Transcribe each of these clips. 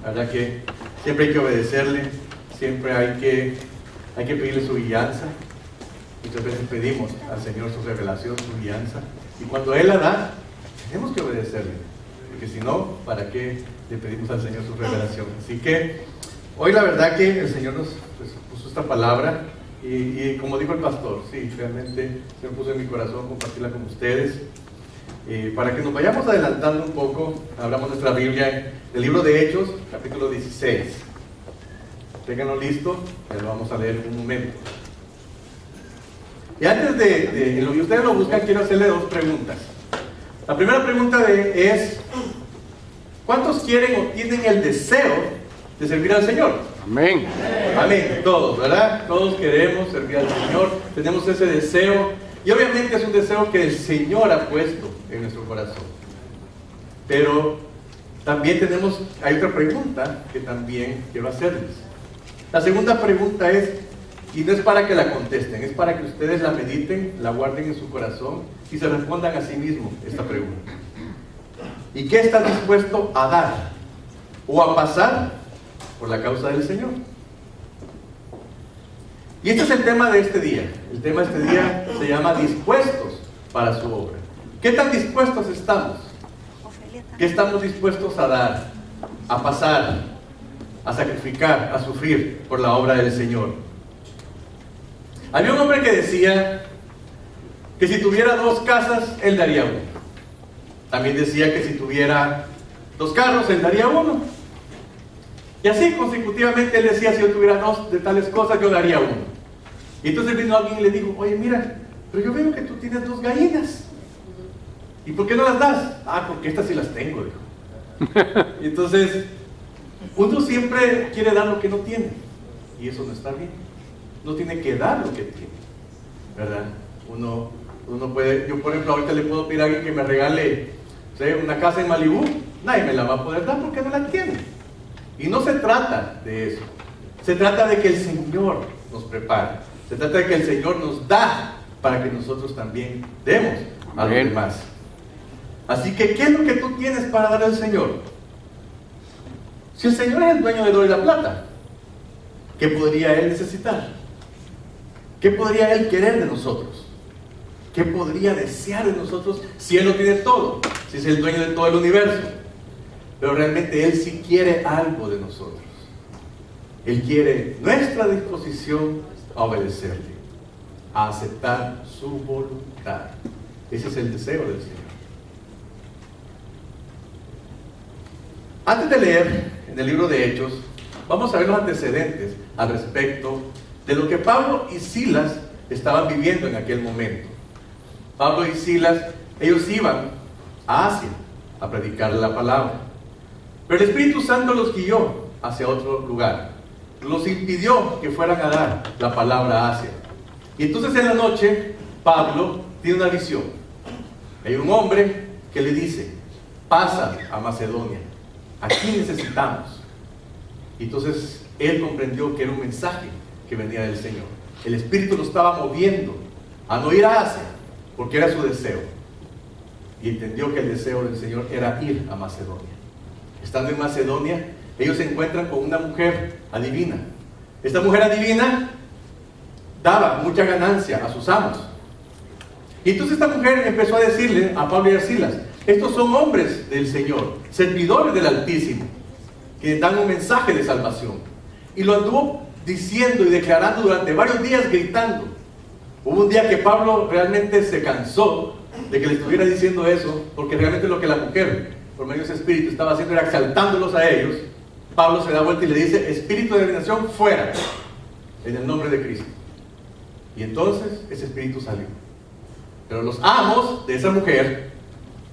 La verdad que siempre hay que obedecerle, siempre hay que pedirle su guianza. Muchas veces pedimos al Señor su revelación, su guianza, y cuando Él la da, tenemos que obedecerle, porque si no, ¿para qué le pedimos al Señor su revelación? Así que hoy la verdad que el Señor nos puso esta palabra, y como dijo el pastor, sí, realmente se me puso en mi corazón compartirla con ustedes. Para que nos vayamos adelantando un poco, hablamos nuestra Biblia del libro de Hechos, capítulo 16. Ténganlo listo, ya lo vamos a leer en un momento. Y antes de lo que ustedes lo buscan, quiero hacerle dos preguntas. La primera pregunta es: ¿cuántos quieren o tienen el deseo de servir al Señor? Amén. Amén, todos, ¿verdad? Todos queremos servir al Señor, tenemos ese deseo, y obviamente es un deseo que el Señor ha puesto en nuestro corazón. Pero también hay otra pregunta que también quiero hacerles. La segunda pregunta es, y no es para que la contesten, es para que ustedes la mediten, la guarden en su corazón y se respondan a sí mismos esta pregunta. ¿Y qué estás dispuesto a dar o a pasar por la causa del Señor? Y este es el tema de este día. El tema de este día se llama dispuestos para su obra. ¿Qué tan dispuestos estamos? ¿Qué estamos dispuestos a dar, a pasar, a sacrificar, a sufrir por la obra del Señor? Había un hombre que decía que si tuviera 2 casas, él daría 1. También decía que si tuviera 2 carros, él daría 1. Y así consecutivamente él decía, si yo tuviera 2 de tales cosas, yo daría 1. Y entonces vino alguien y le dijo, oye, mira, pero yo veo que tú tienes 2 gallinas. ¿Y por qué no las das? Ah, porque estas sí las tengo, dijo. Y entonces, uno siempre quiere dar lo que no tiene. Y eso no está bien. No tiene que dar lo que tiene, ¿verdad? Uno puede, yo por ejemplo ahorita le puedo pedir a alguien que me regale, ¿sí?, una casa en Malibú. Nadie me la va a poder dar porque no la tiene. Y no se trata de eso. Se trata de que el Señor nos prepare. Se trata de que el Señor nos da para que nosotros también demos a los demás. Así que, ¿qué es lo que tú tienes para dar al Señor? Si el Señor es el dueño del oro y la plata, ¿qué podría Él necesitar? ¿Qué podría Él querer de nosotros? ¿Qué podría desear de nosotros si Él lo tiene todo? Si es el dueño de todo el universo. Pero realmente Él sí quiere algo de nosotros. Él quiere nuestra disposición a obedecerle, a aceptar su voluntad. Ese es el deseo del Señor. Antes de leer en el libro de Hechos, vamos a ver los antecedentes al respecto de lo que Pablo y Silas estaban viviendo en aquel momento. Pablo y Silas, ellos iban a Asia a predicar la palabra, pero el Espíritu Santo los guió hacia otro lugar, los impidió que fueran a dar la palabra a Asia. Y entonces en la noche Pablo tiene una visión. Hay un hombre que le dice, pasa a Macedonia, aquí necesitamos. Y entonces él comprendió que era un mensaje que venía del Señor. El Espíritu lo estaba moviendo a no ir a Asia, porque era su deseo. Y entendió que el deseo del Señor era ir a Macedonia. Estando en Macedonia, ellos se encuentran con una mujer adivina. Esta mujer adivina daba mucha ganancia a sus amos. Y entonces esta mujer empezó a decirle a Pablo y a Silas, estos son hombres del Señor, servidores del Altísimo, que dan un mensaje de salvación. Y lo anduvo diciendo y declarando durante varios días, gritando. Hubo un día que Pablo realmente se cansó de que le estuviera diciendo eso, porque realmente lo que la mujer, por medio de ese espíritu, estaba haciendo era exaltándolos a ellos. Pablo se da vuelta y le dice, espíritu de adivinación, fuera, en el nombre de Cristo. Y entonces ese espíritu salió. Pero los amos de esa mujer,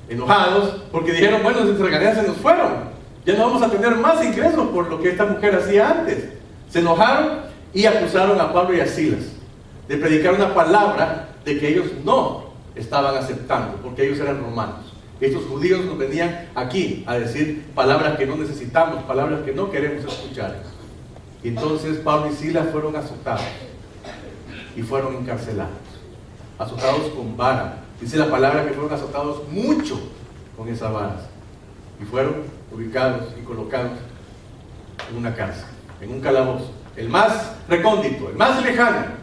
enojados, porque dijeron, bueno, nuestras ganancias se nos fueron, ya no vamos a tener más ingresos por lo que esta mujer hacía antes. Se enojaron y acusaron a Pablo y a Silas de predicar una palabra de que ellos no estaban aceptando, porque ellos eran romanos. Estos judíos nos venían aquí a decir palabras que no necesitamos, palabras que no queremos escuchar. Y entonces Pablo y Silas fueron azotados y fueron encarcelados, azotados con vara. Dice la palabra que fueron azotados mucho con esas varas, y fueron ubicados y colocados en una cárcel, en un calabozo, el más recóndito, el más lejano.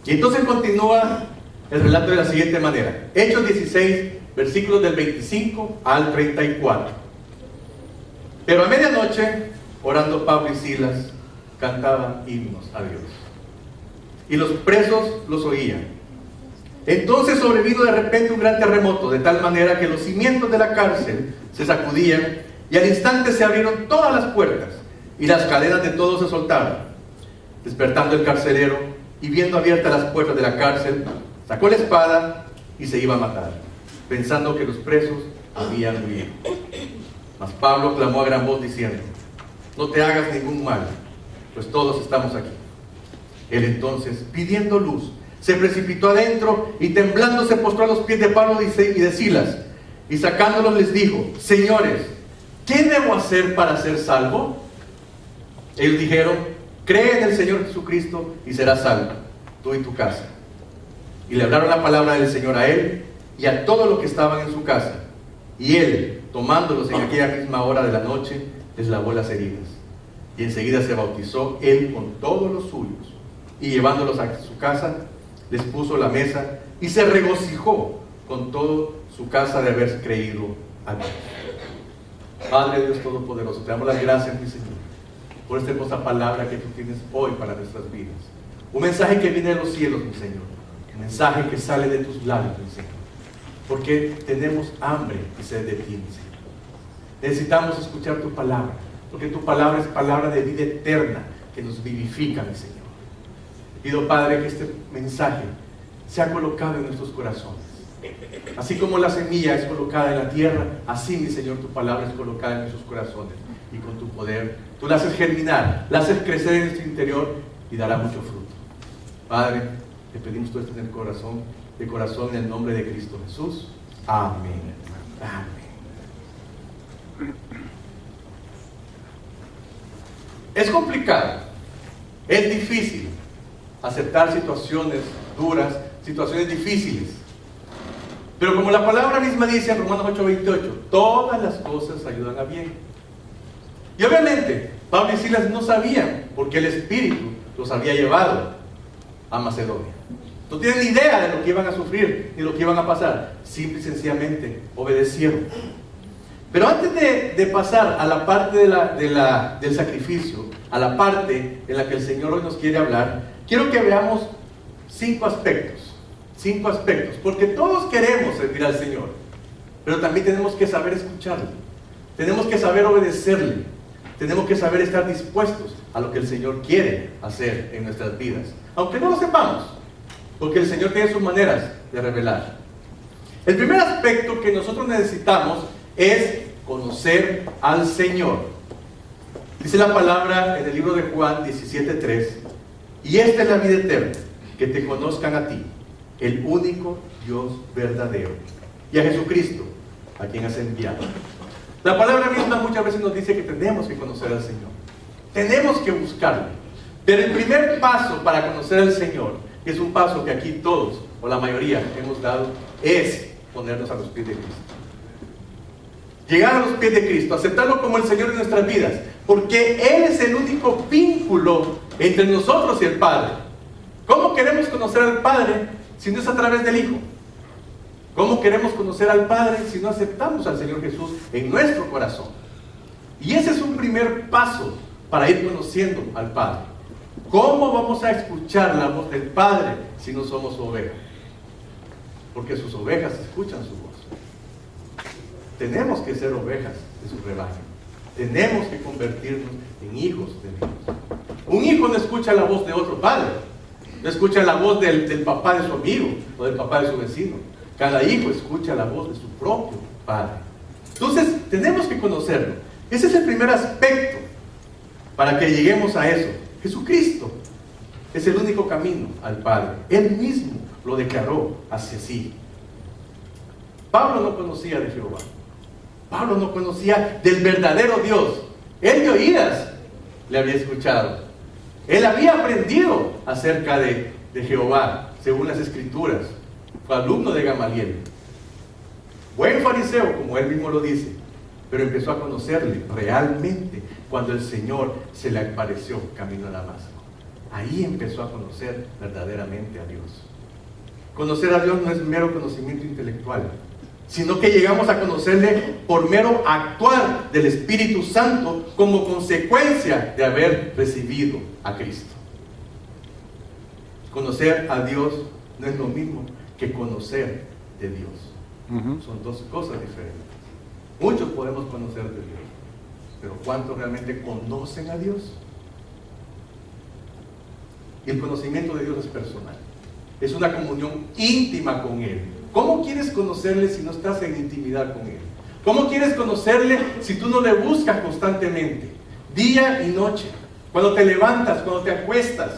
Y entonces continúa el relato de la siguiente manera. Hechos 16, versículos del 25 al 34. Pero a medianoche, orando Pablo y Silas, cantaban himnos a Dios, y los presos los oían. Entonces sobrevino de repente un gran terremoto, de tal manera que los cimientos de la cárcel se sacudían, y al instante se abrieron todas las puertas, y las cadenas de todos se soltaron. Despertando el carcelero, y viendo abiertas las puertas de la cárcel, sacó la espada y se iba a matar, pensando que los presos habían huido. Mas Pablo clamó a gran voz diciendo: no te hagas ningún mal, pues todos estamos aquí. Él entonces, pidiendo luz, se precipitó adentro y temblando se postró a los pies de Pablo y de Silas, y sacándolos les dijo: señores, ¿qué debo hacer para ser salvo? Ellos dijeron: cree en el Señor Jesucristo y serás salvo, tú y tu casa. Y le hablaron la palabra del Señor a él y a todos los que estaban en su casa. Y él, tomándolos en aquella misma hora de la noche, les lavó las heridas. Y enseguida se bautizó él con todos los suyos. Y llevándolos a su casa, les puso la mesa y se regocijó con toda su casa de haber creído a Dios. Padre Dios Todopoderoso, te damos las gracias, mi Señor, por esta hermosa palabra que tú tienes hoy para nuestras vidas. Un mensaje que viene de los cielos, mi Señor. Un mensaje que sale de tus labios, mi Señor. Porque tenemos hambre y sed de ti, mi Señor. Necesitamos escuchar tu palabra, porque tu palabra es palabra de vida eterna que nos vivifica, mi Señor. Pido, Padre, que este mensaje sea colocado en nuestros corazones. Así como la semilla es colocada en la tierra, así, mi Señor, tu palabra es colocada en nuestros corazones. Y con tu poder, tú la haces germinar, la haces crecer en nuestro interior y dará mucho fruto. Padre, te pedimos todo esto en el corazón, de corazón, en el nombre de Cristo Jesús. Amén. Amén. Es complicado, es difícil aceptar situaciones duras, situaciones difíciles. Pero como la palabra misma dice en Romanos 8:28, todas las cosas ayudan a bien. Y obviamente, Pablo y Silas no sabían porque el Espíritu los había llevado a Macedonia. No tienen ni idea de lo que iban a sufrir ni lo que iban a pasar. Simple y sencillamente obedecieron. Pero antes de pasar a la parte del sacrificio, a la parte en la que el Señor hoy nos quiere hablar, quiero que veamos 5 aspectos. 5 aspectos. Porque todos queremos servir al Señor, pero también tenemos que saber escucharle. Tenemos que saber obedecerle. Tenemos que saber estar dispuestos a lo que el Señor quiere hacer en nuestras vidas, aunque no lo sepamos, porque el Señor tiene sus maneras de revelar. El primer aspecto que nosotros necesitamos es conocer al Señor. Dice la palabra en el libro de Juan 17:3: y esta es la vida eterna, que te conozcan a ti, el único Dios verdadero, y a Jesucristo, a quien has enviado. La palabra misma muchas veces nos dice que tenemos que conocer al Señor, tenemos que buscarle. Pero el primer paso para conocer al Señor, que es un paso que aquí todos, o la mayoría, hemos dado, es ponernos a los pies de Cristo. Llegar a los pies de Cristo, aceptarlo como el Señor de nuestras vidas, porque Él es el único vínculo entre nosotros y el Padre. ¿Cómo queremos conocer al Padre si no es a través del Hijo? ¿Cómo queremos conocer al Padre si no aceptamos al Señor Jesús en nuestro corazón? Y ese es un primer paso para ir conociendo al Padre. ¿Cómo vamos a escuchar la voz del Padre si no somos ovejas? Porque sus ovejas escuchan su voz. Tenemos que ser ovejas de su rebaño. Tenemos que convertirnos en hijos de Dios. Un hijo no escucha la voz de otro padre. No escucha la voz del papá de su amigo o del papá de su vecino. Cada hijo escucha la voz de su propio padre. Entonces, tenemos que conocerlo. Ese es el primer aspecto para que lleguemos a eso. Jesucristo es el único camino al Padre. Él mismo lo declaró hacia sí. Pablo no conocía de Jehová. Pablo no conocía del verdadero Dios. Él de oídas le había escuchado. Él había aprendido acerca de Jehová, según las Escrituras. Fue alumno de Gamaliel. Buen fariseo, como él mismo lo dice. Pero empezó a conocerle realmente cuando el Señor se le apareció camino a Damasco. Ahí empezó a conocer verdaderamente a Dios. Conocer a Dios no es mero conocimiento intelectual, sino que llegamos a conocerle por mero actuar del Espíritu Santo como consecuencia de haber recibido a Cristo. Conocer a Dios no es lo mismo que conocer de Dios. Son dos cosas diferentes. Muchos podemos conocer de Dios, pero ¿cuántos realmente conocen a Dios? Y el conocimiento de Dios es personal. Es una comunión íntima con Él. ¿Cómo quieres conocerle si no estás en intimidad con Él? ¿Cómo quieres conocerle si tú no le buscas constantemente, día y noche? Cuando te levantas, cuando te acuestas.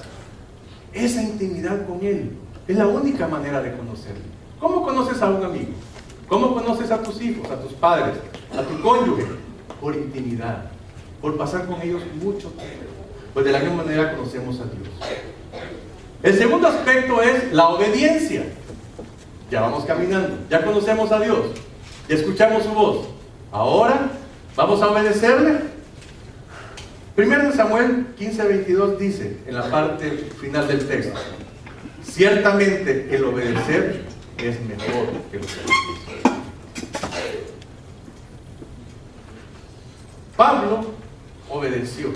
Esa intimidad con Él es la única manera de conocerle. ¿Cómo conoces a un amigo? ¿Cómo conoces a tus hijos, a tus padres, a tu cónyuge? Por intimidad, por pasar con ellos mucho tiempo. Pues de la misma manera conocemos a Dios. El segundo aspecto es la obediencia. Ya vamos caminando, ya conocemos a Dios, ya escuchamos su voz. Ahora, ¿vamos a obedecerle? 1 Samuel 15:22 dice, en la parte final del texto: ciertamente el obedecer es mejor que los sacrificios. Pablo obedeció.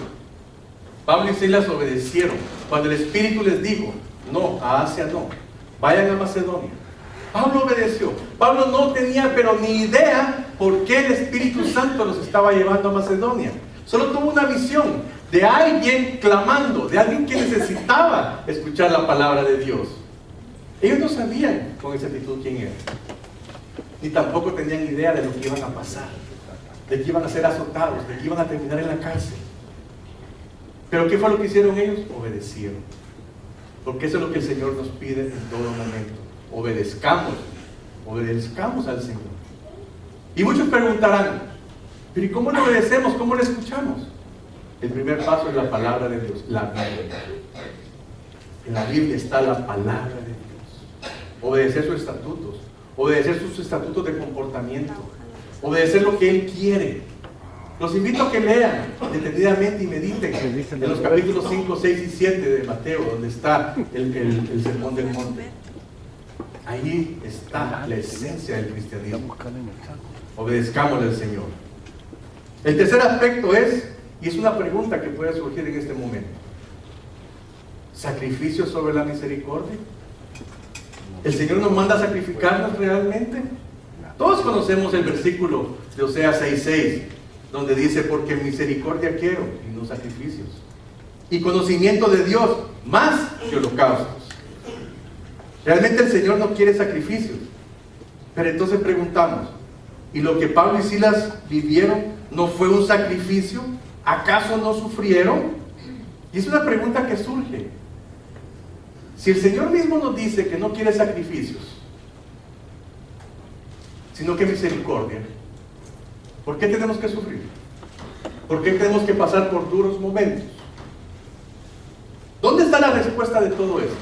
Pablo y Silas obedecieron cuando el Espíritu les dijo: no, a Asia no, vayan a Macedonia. Pablo obedeció. Pablo no tenía pero ni idea por qué el Espíritu Santo los estaba llevando a Macedonia. Solo tuvo una visión de alguien clamando, de alguien que necesitaba escuchar la palabra de Dios. Ellos no sabían con exactitud quién era, ni tampoco tenían idea de lo que iban a pasar, de que iban a ser azotados, de que iban a terminar en la cárcel. Pero ¿qué fue lo que hicieron ellos? Obedecieron. Porque eso es lo que el Señor nos pide en todo momento. Obedezcamos al Señor. Y muchos preguntarán: ¿pero y cómo le obedecemos? ¿Cómo le escuchamos? El primer paso es la palabra de Dios, la Biblia. En la Biblia está la palabra de Dios. Obedecer sus estatutos, obedecer sus estatutos de comportamiento, obedecer lo que Él quiere. Los invito a que lean detenidamente y mediten en los capítulos 5, 6 y 7 de Mateo, donde está el sermón del monte. Ahí está la esencia del cristianismo. Obedezcámosle al Señor. El tercer aspecto es, y es una pregunta que puede surgir en este momento: ¿sacrificio sobre la misericordia? ¿El Señor nos manda a sacrificarnos realmente? Todos conocemos el versículo de Oseas 6:6, donde dice: porque misericordia quiero y no sacrificios, y conocimiento de Dios más que holocaustos. Realmente el Señor no quiere sacrificios. Pero entonces preguntamos: ¿y lo que Pablo y Silas vivieron no fue un sacrificio? ¿Acaso no sufrieron? Y es una pregunta que surge. Si el Señor mismo nos dice que no quiere sacrificios, sino que misericordia, ¿por qué tenemos que sufrir? ¿Por qué tenemos que pasar por duros momentos? ¿Dónde está la respuesta de todo esto?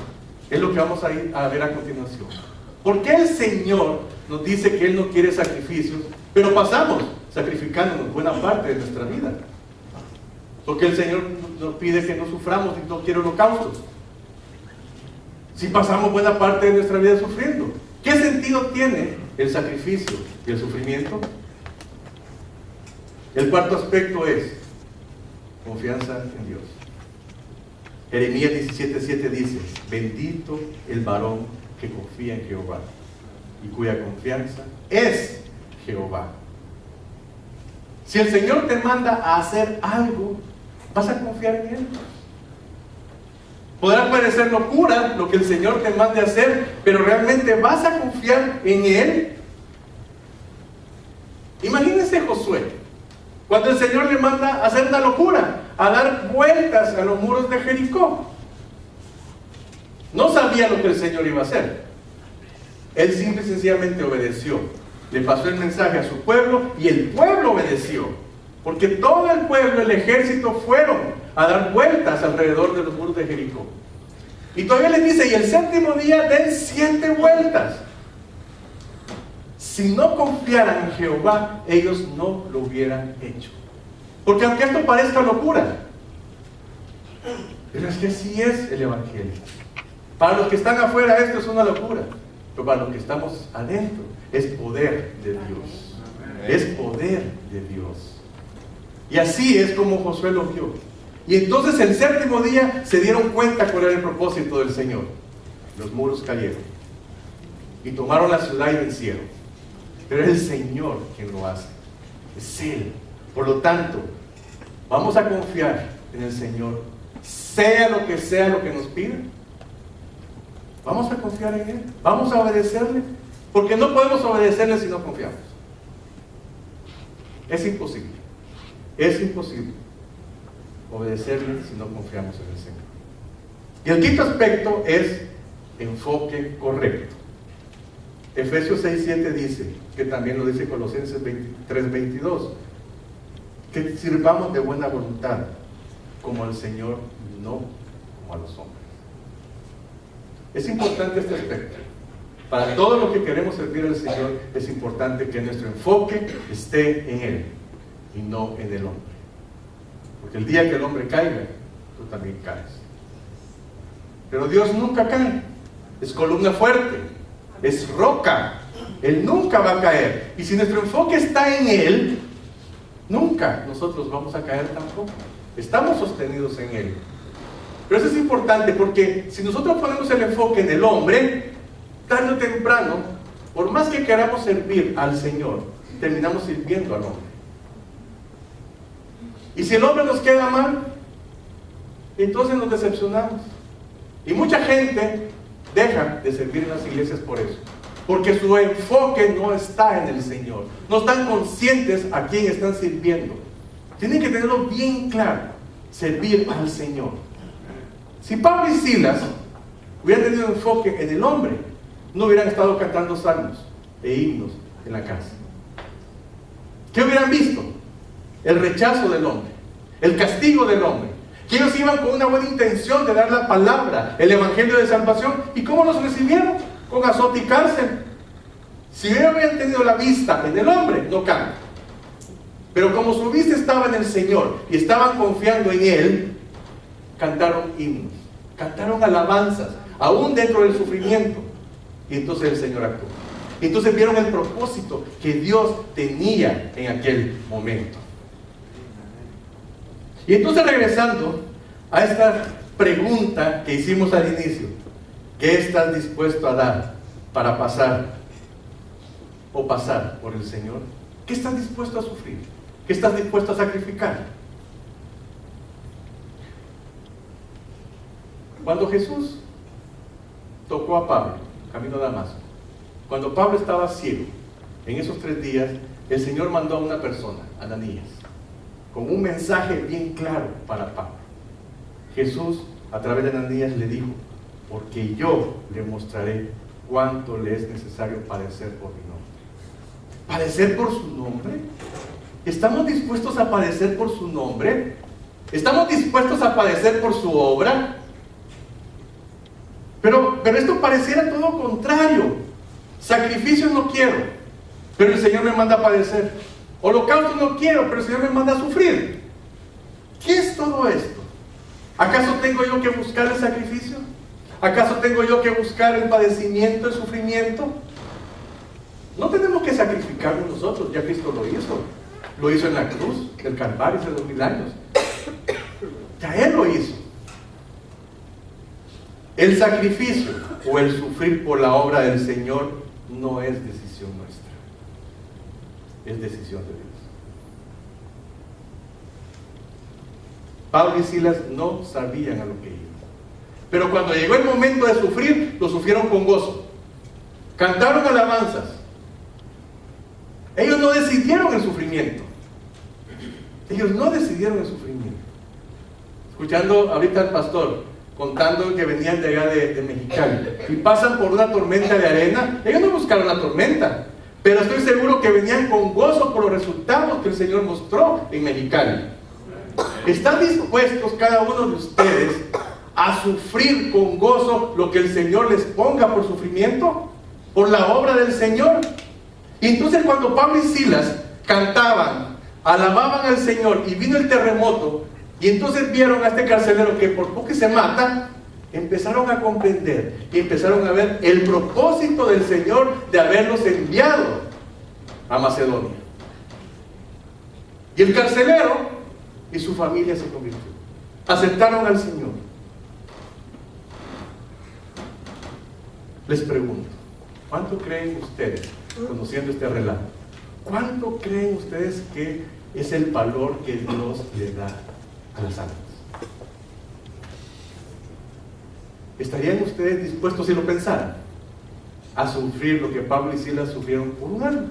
Es lo que vamos a ir a ver a continuación. ¿Por qué el Señor nos dice que Él no quiere sacrificios, pero pasamos sacrificándonos buena parte de nuestra vida? Porque el Señor nos pide que no suframos y no quiere holocaustos. Si pasamos buena parte de nuestra vida sufriendo, ¿qué sentido tiene el sacrificio y el sufrimiento? El cuarto aspecto es confianza en Dios. Jeremías 17:7 dice: bendito el varón que confía en Jehová y cuya confianza es Jehová. Si el Señor te manda a hacer algo, ¿vas a confiar en Él? Podrá parecer locura lo que el Señor te mande a hacer, pero ¿realmente vas a confiar en Él? Imagínense Josué, cuando el Señor le manda a hacer una locura, a dar vueltas a los muros de Jericó. No sabía lo que el Señor iba a hacer. Él simple y sencillamente obedeció. Le pasó el mensaje a su pueblo y el pueblo obedeció. Porque todo el pueblo, el ejército, fueron a dar vueltas alrededor de los muros de Jericó. Y todavía les dice: y el séptimo día den 7 vueltas. Si no confiaran en Jehová, ellos no lo hubieran hecho. Porque aunque esto parezca locura, pero es que así es el Evangelio. Para los que están afuera esto es una locura, pero para los que estamos adentro es poder de Dios. Es poder de Dios. Y así es como Josué lo vio. Y entonces el séptimo día se dieron cuenta cuál era el propósito del Señor. Los muros cayeron y tomaron la ciudad y vencieron. Pero es el Señor quien lo hace. Es Él. Por lo tanto, vamos a confiar en el Señor, sea lo que nos pida. Vamos a confiar en Él. Vamos a obedecerle. Porque no podemos obedecerle si no confiamos. Es imposible. Es imposible obedecerle si no confiamos en el Señor. Y el quinto aspecto es enfoque correcto. Efesios 6:7 dice, que también lo dice Colosenses 3:22, que sirvamos de buena voluntad, como al Señor, no como a los hombres. Es importante este aspecto. Para todo lo que queremos servir al Señor, es importante que nuestro enfoque esté en Él y no en el hombre. Porque el día que el hombre caiga, tú también caes. Pero Dios nunca cae. Es columna fuerte, es roca. Él nunca va a caer. Y si nuestro enfoque está en Él, nunca nosotros vamos a caer tampoco. Estamos sostenidos en Él. Pero eso es importante porque si nosotros ponemos el enfoque en el hombre, tarde o temprano, por más que queramos servir al Señor, terminamos sirviendo al hombre. Y si el hombre nos queda mal, entonces nos decepcionamos. Y mucha gente deja de servir en las iglesias por eso. Porque su enfoque no está en el Señor. No están conscientes a quién están sirviendo. Tienen que tenerlo bien claro. Servir al Señor. Si Pablo y Silas hubieran tenido enfoque en el hombre, no hubieran estado cantando salmos e himnos en la casa. ¿Qué hubieran visto? El rechazo del hombre, el castigo del hombre. Que ellos iban con una buena intención de dar la palabra, el evangelio de salvación. ¿Y cómo los recibieron? Con azote y cárcel. Si ellos habían tenido la vista en el hombre, no cantan. Pero como su vista estaba en el Señor y estaban confiando en Él, cantaron himnos, cantaron alabanzas, aún dentro del sufrimiento. Y entonces el Señor actuó. Y entonces vieron el propósito que Dios tenía en aquel momento. Y entonces regresando a esta pregunta que hicimos al inicio, ¿qué estás dispuesto a dar para pasar o pasar por el Señor? ¿Qué estás dispuesto a sufrir? ¿Qué estás dispuesto a sacrificar? Cuando Jesús tocó a Pablo, camino a Damasco, cuando Pablo estaba ciego, en esos 3 días, el Señor mandó a una persona, Ananías, con un mensaje bien claro para Pablo. Jesús, a través de Ananías, le dijo, porque yo le mostraré cuánto le es necesario padecer por mi nombre. ¿Padecer por su nombre? ¿Estamos dispuestos a padecer por su nombre? ¿Estamos dispuestos a padecer por su obra? Pero esto pareciera todo contrario. Sacrificios no quiero, pero el Señor me manda a padecer. Holocausto no quiero, pero el Señor me manda a sufrir. ¿Qué es todo esto? ¿Acaso tengo yo que buscar el sacrificio? ¿Acaso tengo yo que buscar el padecimiento, el sufrimiento? No tenemos que sacrificarnos nosotros, ya Cristo lo hizo. Lo hizo en la cruz del Calvario hace 2000 años. Ya Él lo hizo. El sacrificio o el sufrir por la obra del Señor no es decisión nuestra. Es decisión de Dios. Pablo y Silas no sabían a lo que iban. Pero cuando llegó el momento de sufrir, lo sufrieron con gozo. Cantaron alabanzas. Ellos no decidieron el sufrimiento. Ellos no decidieron el sufrimiento. Escuchando ahorita al pastor contando que venían de allá de Mexicali y pasan por una tormenta de arena. Ellos no buscaron la tormenta, pero estoy seguro que venían con gozo por los resultados que el Señor mostró en Mexicali. ¿Están dispuestos cada uno de ustedes a sufrir con gozo lo que el Señor les ponga por sufrimiento? ¿Por la obra del Señor? Y entonces cuando Pablo y Silas cantaban, alababan al Señor y vino el terremoto, y entonces vieron a este carcelero que por poco se mata, empezaron a comprender y empezaron a ver el propósito del Señor de haberlos enviado a Macedonia. Y el carcelero y su familia se convirtieron, aceptaron al Señor. Les pregunto, ¿cuánto creen ustedes, conociendo este relato, cuánto creen ustedes que es el valor que Dios le da a las almas? ¿Estarían ustedes dispuestos, si lo pensaran, a sufrir lo que Pablo y Silas sufrieron por un alma?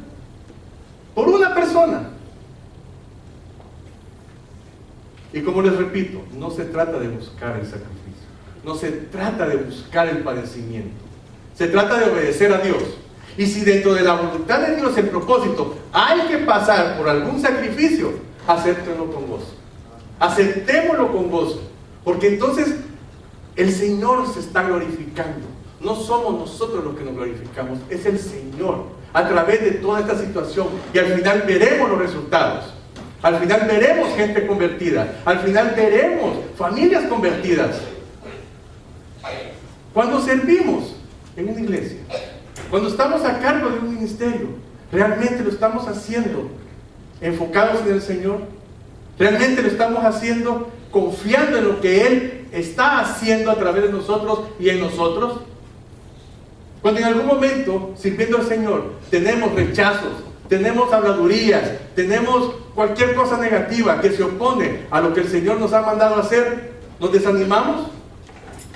Por una persona. Y como les repito, no se trata de buscar el sacrificio, no se trata de buscar el padecimiento, se trata de obedecer a Dios. Y si dentro de la voluntad de Dios el propósito hay que pasar por algún sacrificio, acéptenlo con gozo, aceptémoslo con gozo, porque entonces el Señor se está glorificando. No somos nosotros los que nos glorificamos, es el Señor a través de toda esta situación, y al final veremos los resultados. Al final veremos gente convertida, al final veremos familias convertidas. Cuando servimos en una iglesia, cuando estamos a cargo de un ministerio, ¿realmente lo estamos haciendo enfocados en el Señor? ¿Realmente lo estamos haciendo confiando en lo que Él está haciendo a través de nosotros y en nosotros? Cuando en algún momento, sirviendo al Señor, tenemos rechazos, tenemos habladurías, tenemos cualquier cosa negativa que se opone a lo que el Señor nos ha mandado a hacer, ¿nos desanimamos?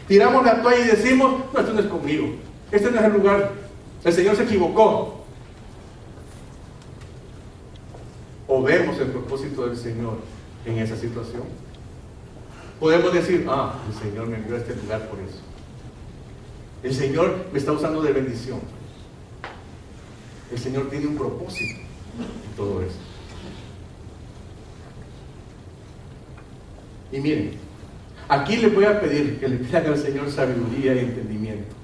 Tiramos la toalla y decimos, no, esto no es conmigo, este no es el lugar, el Señor se equivocó. ¿O vemos el propósito del Señor en esa situación? Podemos decir, el Señor me envió a este lugar por eso. El Señor me está usando de bendición. El Señor tiene un propósito en todo eso. Y miren, aquí le voy a pedir que le pidan al Señor sabiduría y entendimiento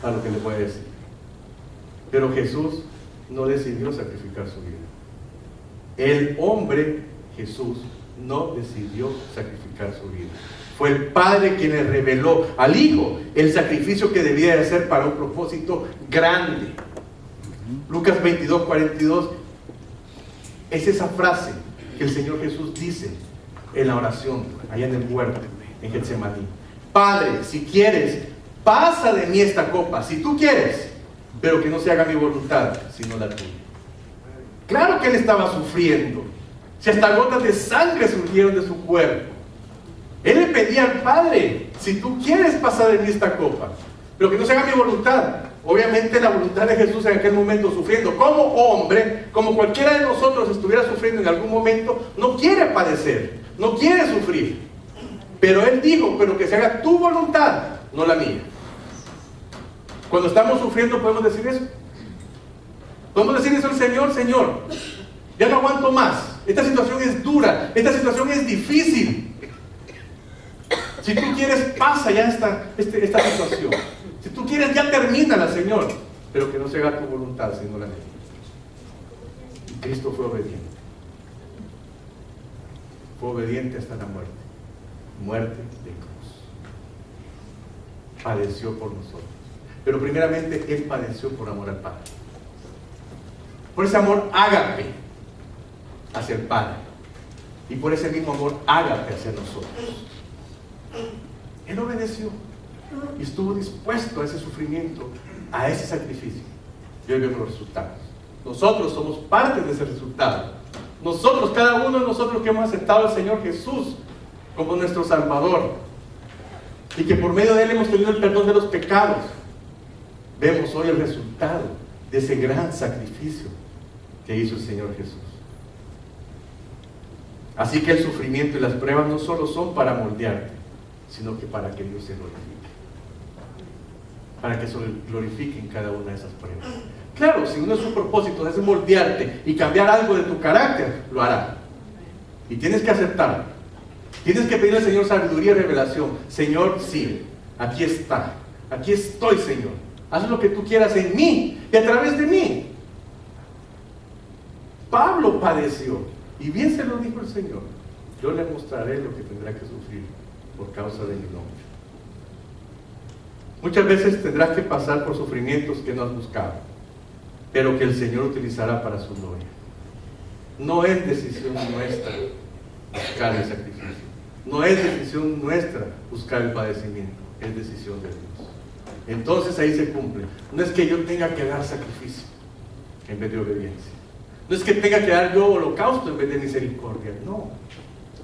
a lo que le voy a decir. Pero Jesús no decidió sacrificar su vida. El hombre Jesús no decidió sacrificar su vida. Fue el Padre quien le reveló al Hijo el sacrificio que debía de hacer para un propósito grande. Lucas 22:42 es esa frase que el Señor Jesús dice en la oración, allá en el huerto, en Getsemaní. Padre, si quieres, pasa de mí esta copa, si tú quieres, pero que no se haga mi voluntad, sino la tuya. Claro que Él estaba sufriendo, si hasta gotas de sangre surgieron de su cuerpo. Él le pedía al Padre, si tú quieres pasar de mí esta copa, pero que no se haga mi voluntad. Obviamente la voluntad de Jesús en aquel momento, sufriendo como hombre, como cualquiera de nosotros estuviera sufriendo en algún momento, no quiere padecer, no quiere sufrir. Pero Él dijo, pero que se haga tu voluntad, no la mía. Cuando estamos sufriendo, ¿podemos decir eso? ¿Podemos decir eso al Señor? Señor, ya no aguanto más, esta situación es dura, esta situación es difícil. Si tú quieres, pasa ya esta situación. Si tú quieres, ya termínala, Señor. Pero que no se haga tu voluntad, sino la mía. Y Cristo fue obediente. Fue obediente hasta la muerte. Muerte de cruz. Padeció por nosotros. Pero primeramente, Él padeció por amor al Padre. Por ese amor ágape hacia el Padre. Y por ese mismo amor ágape hacia nosotros. Él obedeció y estuvo dispuesto a ese sufrimiento, a ese sacrificio. Y hoy vemos los resultados. Nosotros somos parte de ese resultado. Nosotros, cada uno de nosotros que hemos aceptado al Señor Jesús como nuestro Salvador y que por medio de Él hemos tenido el perdón de los pecados, vemos hoy el resultado de ese gran sacrificio que hizo el Señor Jesús. Así que el sufrimiento y las pruebas no solo son para moldearte, sino que para que Dios se glorifique. Para que se glorifique en cada una de esas pruebas. Claro, si uno es un propósito es moldearte y cambiar algo de tu carácter, lo hará. Y tienes que aceptarlo. Tienes que pedirle al Señor sabiduría y revelación. Señor, sí, aquí está. Aquí estoy, Señor. Haz lo que tú quieras en mí y a través de mí. Pablo padeció. Y bien se lo dijo el Señor: yo le mostraré lo que tendrá que sufrir por causa de mi nombre. Muchas veces tendrás que pasar por sufrimientos que no has buscado, pero que el Señor utilizará para su gloria. No es decisión nuestra buscar el sacrificio. No es decisión nuestra buscar el padecimiento. Es decisión de Dios. Entonces ahí se cumple. No es que yo tenga que dar sacrificio en vez de obediencia. No es que tenga que dar yo holocausto en vez de misericordia. No.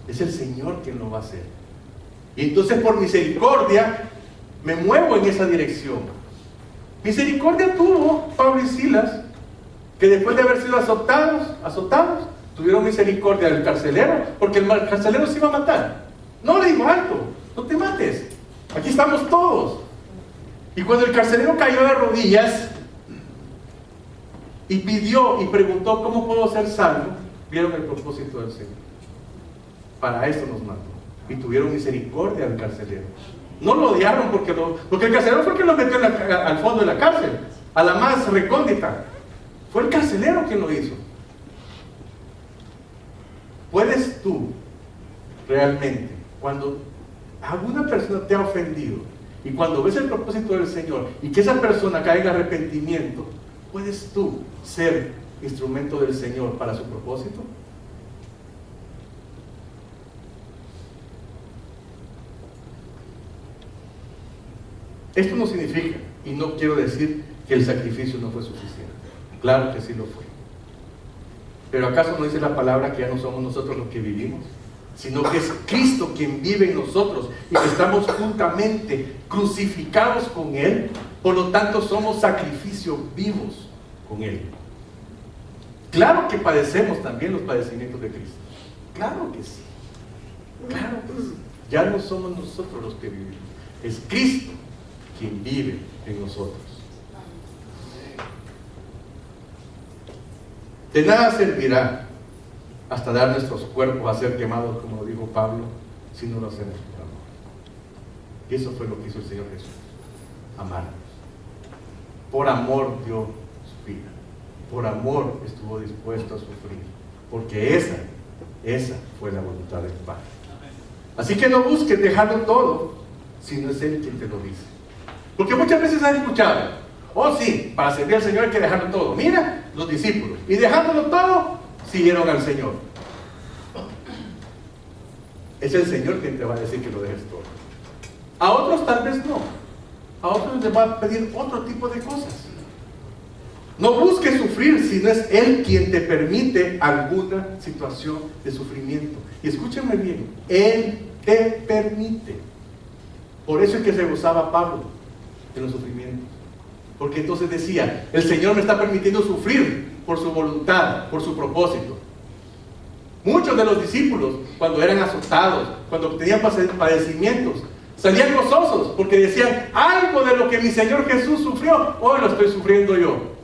Es el Señor quien lo va a hacer. Y entonces por misericordia me muevo en esa dirección. Misericordia tuvo Pablo y Silas, que después de haber sido azotados, tuvieron misericordia del carcelero, porque el carcelero se iba a matar. No le dijo: alto, no te mates, aquí estamos todos. Y cuando el carcelero cayó de rodillas y pidió y preguntó: ¿cómo puedo ser salvo?, vieron el propósito del Señor. Para eso nos mató. Y tuvieron misericordia al carcelero. No lo odiaron porque el carcelero fue el que lo metió al fondo de la cárcel, a la más recóndita. Fue el carcelero quien lo hizo. ¿Puedes tú realmente, cuando alguna persona te ha ofendido y cuando ves el propósito del Señor y que esa persona caiga en arrepentimiento, puedes tú ser instrumento del Señor para su propósito? Esto no significa, y no quiero decir, que el sacrificio no fue suficiente. Claro que sí lo fue. Pero ¿acaso no dice la palabra que ya no somos nosotros los que vivimos, sino que es Cristo quien vive en nosotros y que estamos juntamente crucificados con Él? Por lo tanto somos sacrificios vivos con Él. Claro que padecemos también los padecimientos de Cristo. Claro que sí. Claro que sí. Ya no somos nosotros los que vivimos. Es Cristo quien vive en nosotros. De nada servirá hasta dar nuestros cuerpos a ser quemados, como dijo Pablo, si no lo hacemos por amor. Y eso fue lo que hizo el Señor Jesús: amarnos. Por amor dio su vida. Por amor estuvo dispuesto a sufrir. Porque esa fue la voluntad del Padre. Así que no busques dejarlo todo si no es Él quien te lo dice. Porque muchas veces has escuchado: oh sí, para servir al Señor hay que dejarlo todo. Mira, los discípulos, y dejándolo todo, siguieron al Señor. Es el Señor quien te va a decir que lo dejes todo. A otros tal vez no. A otros les va a pedir otro tipo de cosas. No busques sufrir si no es Él quien te permite alguna situación de sufrimiento. Y escúchenme bien, Él te permite. Por eso es que se gozaba Pablo de los sufrimientos. Porque entonces decía: el Señor me está permitiendo sufrir por su voluntad, por su propósito. Muchos de los discípulos, cuando eran azotados, cuando tenían padecimientos, salían gozosos porque decían: algo de lo que mi Señor Jesús sufrió, hoy lo estoy sufriendo yo.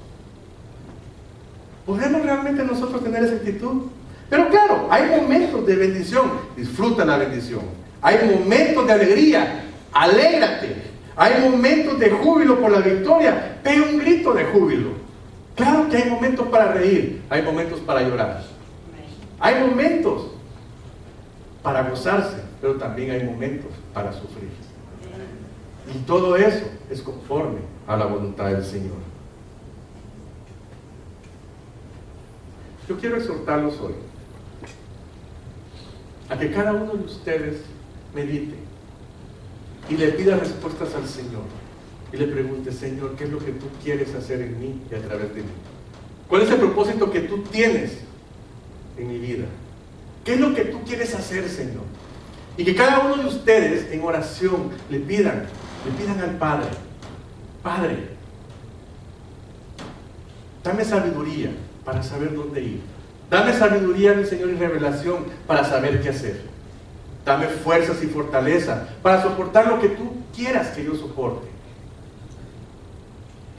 ¿Podemos realmente nosotros tener esa actitud? Pero claro, hay momentos de bendición. Disfruta la bendición. Hay momentos de alegría. Alégrate. Hay momentos de júbilo por la victoria. Pega un grito de júbilo. Claro que hay momentos para reír. Hay momentos para llorar. Hay momentos para gozarse, pero también hay momentos para sufrir. Y todo eso es conforme a la voluntad del Señor. Yo quiero exhortarlos hoy a que cada uno de ustedes medite y le pida respuestas al Señor y le pregunte: Señor, ¿qué es lo que tú quieres hacer en mí y a través de mí? ¿Cuál es el propósito que tú tienes en mi vida? ¿Qué es lo que tú quieres hacer, Señor? Y que cada uno de ustedes en oración le pidan al Padre: Padre, dame sabiduría para saber dónde ir. Dame sabiduría, mi Señor, y revelación para saber qué hacer. Dame fuerzas y fortaleza para soportar lo que tú quieras que yo soporte.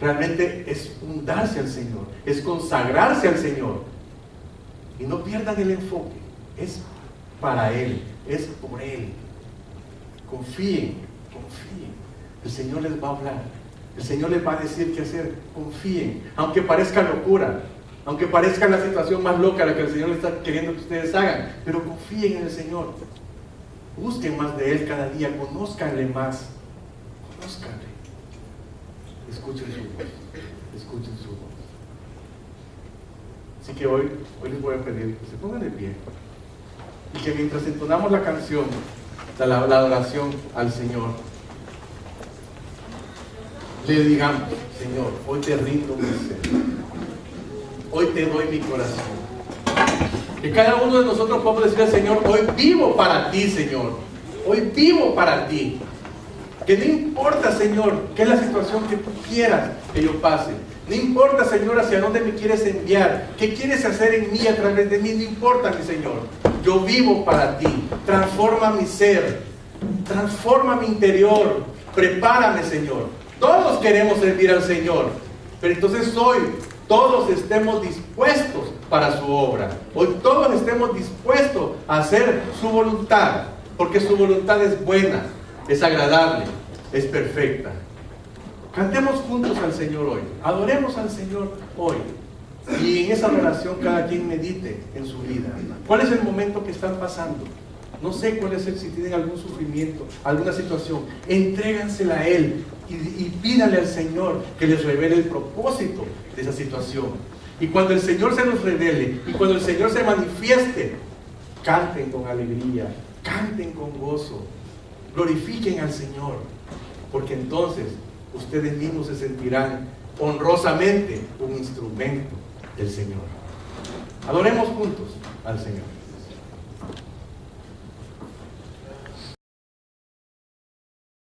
Realmente es hundirse al Señor, es consagrarse al Señor. Y no pierdan el enfoque. Es para Él, es por Él. Confíen. El Señor les va a hablar. El Señor les va a decir qué hacer. Confíen. Aunque parezca locura, Aunque parezca la situación más loca la que el Señor le está queriendo que ustedes hagan, pero confíen en el Señor. Busquen más de Él cada día, conózcanle más. Conózcanle. Escuchen su voz. Escuchen su voz. Así que hoy les voy a pedir que se pongan de pie. Y que mientras entonamos la canción, la adoración al Señor, le digamos: Señor, hoy te rindo mi ser. Hoy te doy mi corazón. Que cada uno de nosotros podamos decir al Señor: hoy vivo para ti, Señor. Hoy vivo para ti. Que no importa, Señor, qué es la situación que tú quieras que yo pase. No importa, Señor, hacia dónde me quieres enviar. ¿Qué quieres hacer en mí, a través de mí? No importa, mi Señor. Yo vivo para ti. Transforma mi ser. Transforma mi interior. Prepárame, Señor. Todos queremos servir al Señor. Pero entonces hoy todos estemos dispuestos para su obra. Hoy todos estemos dispuestos a hacer su voluntad. Porque su voluntad es buena, es agradable, es perfecta. Cantemos juntos al Señor hoy. Adoremos al Señor hoy. Y en esa adoración cada quien medite en su vida. ¿Cuál es el momento que están pasando? No sé cuál es si tienen algún sufrimiento, alguna situación. Entrégansela a Él y pídale al Señor que les revele el propósito de esa situación. Y cuando el Señor se nos revele y cuando el Señor se manifieste, canten con alegría, canten con gozo, glorifiquen al Señor, porque entonces ustedes mismos se sentirán honrosamente un instrumento del Señor. Adoremos juntos al Señor.